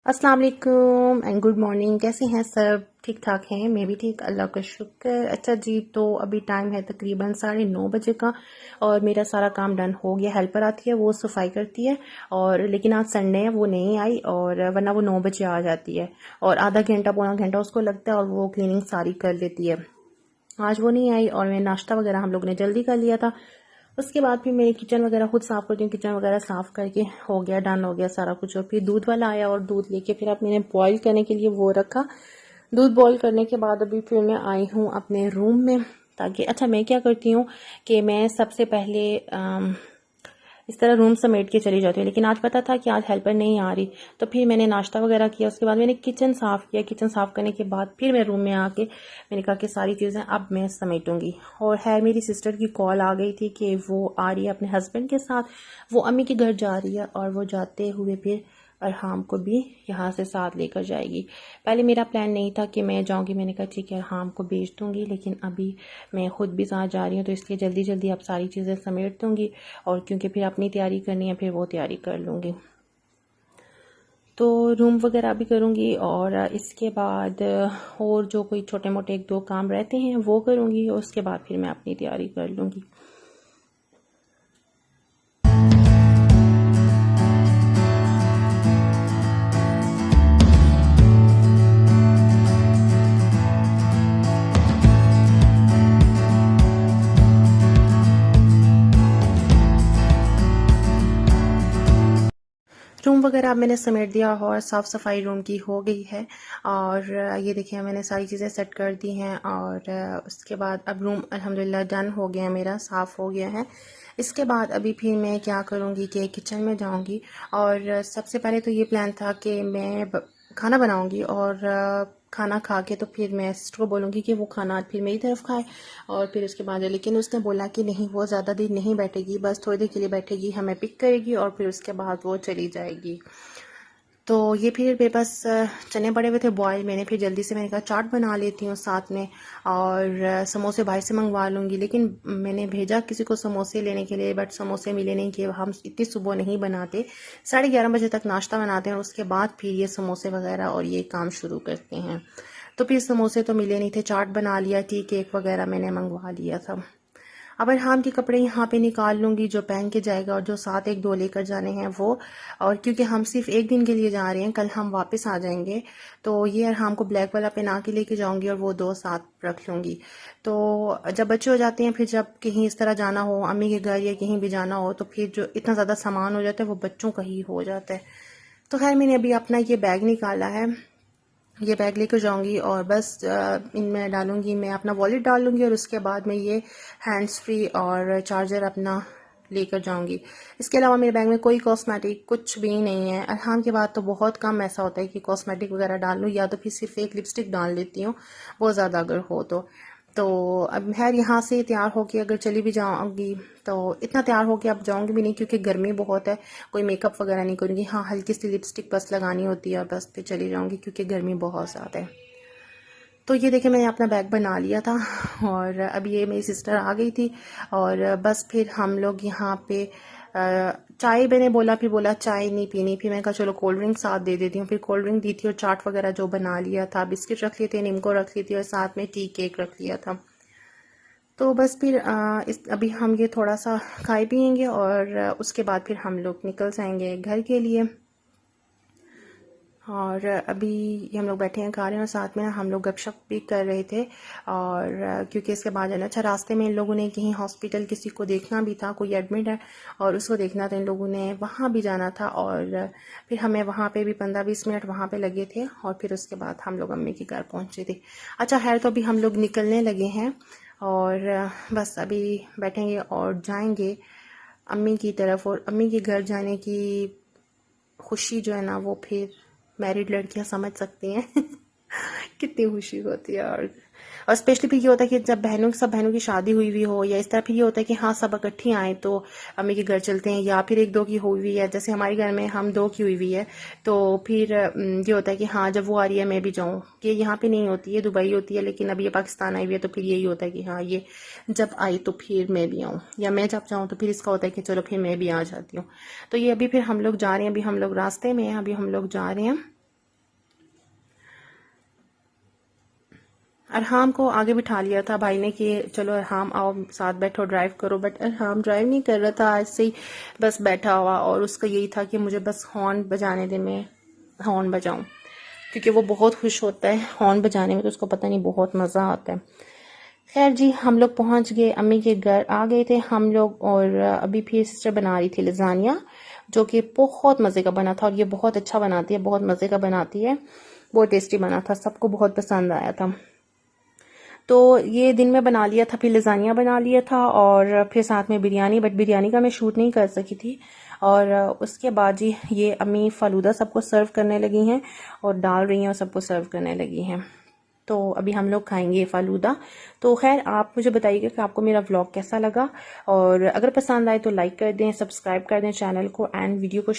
अस्सलाम वालेकुम and good morning. कैसे हैं सब? ठीक ठाक हैं? मैं भी ठीक, अल्लाह का शुक्र। अच्छा जी, तो अभी टाइम है तकरीबन 9:30 बजे का और मेरा सारा काम डन हो गया। हेल्पर आती है, वो सफाई करती है और लेकिन आज संडे है, वो नहीं आई और वरना वो 9 बजे आ जाती है और आधा घंटा पौना घंटा उसको लगता है और वो क्लीनिंग सारी कर लेती है। आज वो नहीं आई और मैं नाश्ता वगैरह हम लोग ने जल्दी कर लिया था। उसके बाद फिर मेरी किचन वगैरह खुद साफ़ करती हूँ। किचन वगैरह साफ़ करके हो गया, डन हो गया सारा कुछ। और फिर दूध वाला आया और दूध लेके फिर अब मैंने बॉईल करने के लिए वो रखा। दूध बॉईल करने के बाद अभी फिर मैं आई हूँ अपने रूम में, ताकि अच्छा मैं क्या करती हूँ कि मैं सबसे पहले इस तरह रूम समेट के चली जाती हूँ। लेकिन आज पता था कि आज हेल्पर नहीं आ रही, तो फिर मैंने नाश्ता वगैरह किया। उसके बाद मैंने किचन साफ़ किया। किचन साफ़ करने के बाद फिर मैं रूम में आके मैंने कहा कि सारी चीज़ें अब मैं समेटूंगी। और है मेरी सिस्टर की कॉल आ गई थी कि वो आ रही है अपने हस्बैंड के साथ, वो अम्मी के घर जा रही है और वो जाते हुए फिर अरहाम को भी यहाँ से साथ लेकर जाएगी। पहले मेरा प्लान नहीं था कि मैं जाऊँगी, मैंने कहा ठीक है अरहाम को भेज दूँगी, लेकिन अभी मैं खुद भी साथ जा रही हूँ तो इसलिए जल्दी जल्दी अब सारी चीज़ें समेट दूँगी और क्योंकि फिर अपनी तैयारी करनी है फिर वो तैयारी कर लूँगी। तो रूम वगैरह भी करूँगी और इसके बाद और जो कोई छोटे मोटे एक दो काम रहते हैं वो करूँगी और उसके बाद फिर मैं अपनी तैयारी कर लूँगी। रूम वगैरह अब मैंने समेट दिया और साफ़ सफाई रूम की हो गई है। और ये देखिए मैंने सारी चीज़ें सेट कर दी हैं और उसके बाद अब रूम अल्हम्दुलिल्लाह डन हो गया, मेरा साफ़ हो गया है। इसके बाद अभी फिर मैं क्या करूँगी कि किचन में जाऊँगी और सबसे पहले तो ये प्लान था कि मैं खाना बनाऊँगी और खाना खा के तो फिर मैं सिस्टर को बोलूँगी कि वो खाना फिर मेरी तरफ खाए और फिर उसके बाद लेकिन उसने बोला कि नहीं, वो ज़्यादा देर नहीं बैठेगी, बस थोड़ी देर के लिए बैठेगी, हमें पिक करेगी और फिर उसके बाद वो चली जाएगी। तो ये फिर मेरे पास चने पड़े हुए थे बॉयल, मैंने फिर जल्दी से मैंने कहा चाट बना लेती हूँ साथ में और समोसे बाहर से मंगवा लूँगी। लेकिन मैंने भेजा किसी को समोसे लेने के लिए, बट समोसे मिले नहीं कि हम इतनी सुबह नहीं बनाते, 11:30 बजे तक नाश्ता बनाते हैं और उसके बाद फिर ये समोसे वगैरह और ये काम शुरू करते हैं। तो फिर समोसे तो मिले नहीं थे, चाट बना लिया, टी केक वगैरह मैंने मंगवा लिया था। अब अरहाम के कपड़े यहाँ पे निकाल लूँगी जो पहन के जाएगा और जो साथ एक दो लेकर जाने हैं वो। और क्योंकि हम सिर्फ एक दिन के लिए जा रहे हैं, कल हम वापस आ जाएंगे, तो ये अरहाम को ब्लैक वाला पहना के लेके जाऊँगी और वो दो साथ रख लूँगी। तो जब बच्चे हो जाते हैं फिर जब कहीं इस तरह जाना हो, अम्मी के घर या कहीं भी जाना हो, तो फिर जो इतना ज़्यादा सामान हो जाता है वो बच्चों का ही हो जाता है। तो खैर मैंने अभी अपना ये बैग निकाला है, ये बैग लेकर जाऊंगी और बस इनमें डालूंगी, मैं अपना वॉलेट डाल लूँगी और उसके बाद मैं ये हैंड्स फ्री और चार्जर अपना लेकर जाऊंगी। इसके अलावा मेरे बैग में कोई कॉस्मेटिक कुछ भी नहीं है। अरहाम के बाद तो बहुत कम ऐसा होता है कि कॉस्मेटिक वगैरह डाल लूँ, या तो फिर सिर्फ एक लिपस्टिक डाल लेती हूँ, बहुत ज़्यादा अगर हो तो अब खैर यहाँ से तैयार होके अगर चली भी जाऊंगी तो इतना तैयार होके अब जाऊंगी भी नहीं क्योंकि गर्मी बहुत है, कोई मेकअप वगैरह नहीं करूँगी। हाँ, हल्की सी लिपस्टिक बस लगानी होती है और बस फिर चली जाऊंगी क्योंकि गर्मी बहुत ज़्यादा है। तो ये देखिए मैंने अपना बैग बना लिया था और अब ये मेरी सिस्टर आ गई थी और बस फिर हम लोग यहाँ पे चाय मैंने बोला, फिर बोला चाय नहीं पीनी, फिर मैंने कहा चलो कोल्ड ड्रिंक साथ दे देती हूँ। फिर कोल्ड ड्रिंक दी थी और चाट वगैरह जो बना लिया था, बिस्किट रख लिए थे, निम्को रख ली थी और साथ में टी केक रख लिया था। तो बस फिर अभी हम ये थोड़ा सा खाए पियेंगे और उसके बाद फिर हम लोग निकल जाएंगे घर के लिए। और अभी हम लोग बैठे हैं खा रहे हैं और साथ में हम लोग गपशप भी कर रहे थे। और क्योंकि इसके बाद है ना, अच्छा रास्ते में इन लोगों ने कहीं हॉस्पिटल किसी को देखना भी था, कोई एडमिट है और उसको देखना था, इन लोगों ने वहाँ भी जाना था और फिर हमें वहाँ पे भी 15-20 मिनट वहाँ पे लगे थे और फिर उसके बाद हम लोग अम्मी के घर पहुँचे थे। अच्छा खैर, तो अभी हम लोग निकलने लगे हैं और बस अभी बैठेंगे और जाएंगे अम्मी की तरफ। और अम्मी के घर जाने की खुशी जो है ना, वो फिर मैरिड लड़कियां समझ सकती हैं कितनी खुशी होती है। और स्पेशली फिर ये होता है कि जब सब बहनों की शादी हुई हुई हो या इस तरह, फिर ये होता है कि हाँ सब इकट्ठी आए तो अम्मी के घर चलते हैं, या फिर एक दो की हुई हुई है, जैसे हमारे घर में हम दो की हुई हुई है, तो फिर ये होता है कि हाँ जब वो आ रही है मैं भी जाऊँ। ये यहाँ पे नहीं होती है, दुबई होती है, लेकिन अब ये पाकिस्तान आई हुई है तो फिर यही होता है कि हाँ ये जब आई तो फिर मैं भी आऊँ, या मैं जब जाऊँ तो फिर इसका होता है कि चलो फिर मैं भी आ जाती हूँ। तो ये अभी फिर हम लोग जा रहे हैं, अभी हम लोग रास्ते में हैं, अभी हम लोग जा रहे हैं अरहाम को आगे बिठा लिया था भाई ने कि चलो अरहाम आओ साथ बैठो ड्राइव करो, बट अरहाम ड्राइव नहीं कर रहा था, ऐसे ही बस बैठा हुआ, और उसका यही था कि मुझे बस हॉर्न बजाने दे, मैं हॉर्न बजाऊं, क्योंकि वो बहुत खुश होता है हॉर्न बजाने में, तो उसको पता नहीं बहुत मज़ा आता है। खैर जी, हम लोग पहुंच गए, अम्मी के घर आ गए थे हम लोग, और अभी फिर सिस्टर बना रही थी लजानिया, जो कि बहुत मज़े का बना था, और ये बहुत अच्छा बनाती है, बहुत मज़े का बनाती है, बहुत टेस्टी बना था, सबको बहुत पसंद आया था। तो ये दिन में बना लिया था, फिर लजानिया बना लिया था, और फिर साथ में बिरयानी, बट बिरयानी का मैं शूट नहीं कर सकी थी। और उसके बाद जी ये अम्मी फालूदा सबको सर्व करने लगी हैं, और डाल रही हैं और सबको सर्व करने लगी हैं। तो अभी हम लोग खाएंगे फालूदा। तो खैर आप मुझे बताइएगा कि आपको मेरा व्लॉग कैसा लगा, और अगर पसंद आए तो लाइक कर दें, सब्सक्राइब कर दें चैनल को, एंड वीडियो को